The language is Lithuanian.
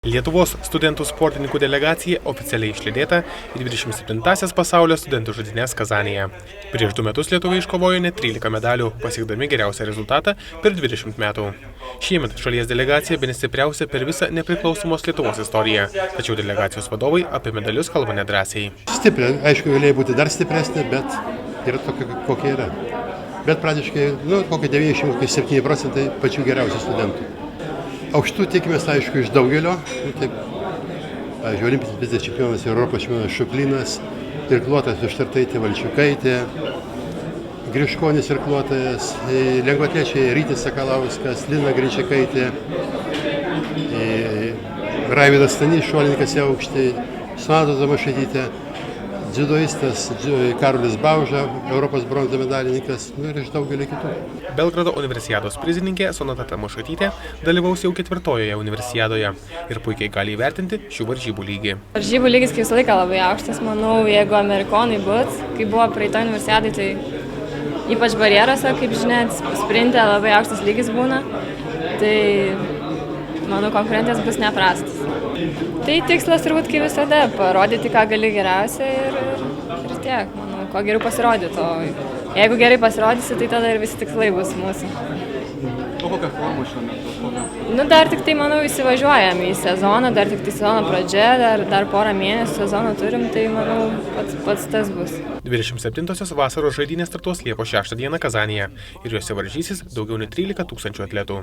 Lietuvos studentų sportininkų delegacija oficialiai išlydėta į 27-asias pasaulio studentų žaidynes Kazanėje. Prieš 2 metus lietuviai iškovojo net 13 medalių, pasiekdami geriausią rezultatą per 20 metų. Šiemet šalies delegacija bene stipriausia per visą nepriklausomos Lietuvos istoriją, tačiau delegacijos vadovai apie medalius kalba nedrąsiai. Stipri, aišku, galėjo būti dar stipresnė, bet yra tokia, kokia yra. Bet praktiškai, kokie 97% pačių geriausių studentų. Aukštų tikimės, aišku, iš daugelio. Taip, pavyzdžiui, olimpinis vicečempionas, Europos čempionas Šuklinas, irkluotojas Užtartaitė Valčiukaitė, Griškonis irkluotojas, lengvaatlečiai Rytis Sakalauskas, Lina Greičiakaitė, Raivydas Stanys, šuolininkas į aukštį, Sonata Tomašaitytė, dziudoistas Karolis Bauža, Europos bronzo medalininkas, ir iš daugelio kitų. Belgrado universiados prizininkė Sonata Tomašaitytė dalyvaus jau 4-ojoje universiadoje ir puikiai gali įvertinti šių varžybų lygį. Varžybų lygis kaip visą laiką labai aukštas, manau, jeigu amerikonai bus, kai buvo praeitoj universiadai, tai ypač barjeruose, kaip žinia, sprinte labai aukštas lygis būna, tai manau, konkurentas bus neprastas. Tai tikslas turbūt kaip visada, parodyti, ką gali geriausia ir tiek, manau, ko geriau pasirodyti. O jeigu gerai pasirodysi, tai tada ir visi tikslai bus mūsų. O kokia forma šiuo metu? Dar tik tai, manau, įsivažiuojam į sezoną, dar tik tai sezono pradžia, dar porą mėnesių sezoną turim, tai manau, pats tas bus. 27-osios vasaros žaidynės startuos Liepos 6 dieną Kazanėje ir juose varžysis daugiau nei 13 000 atletų.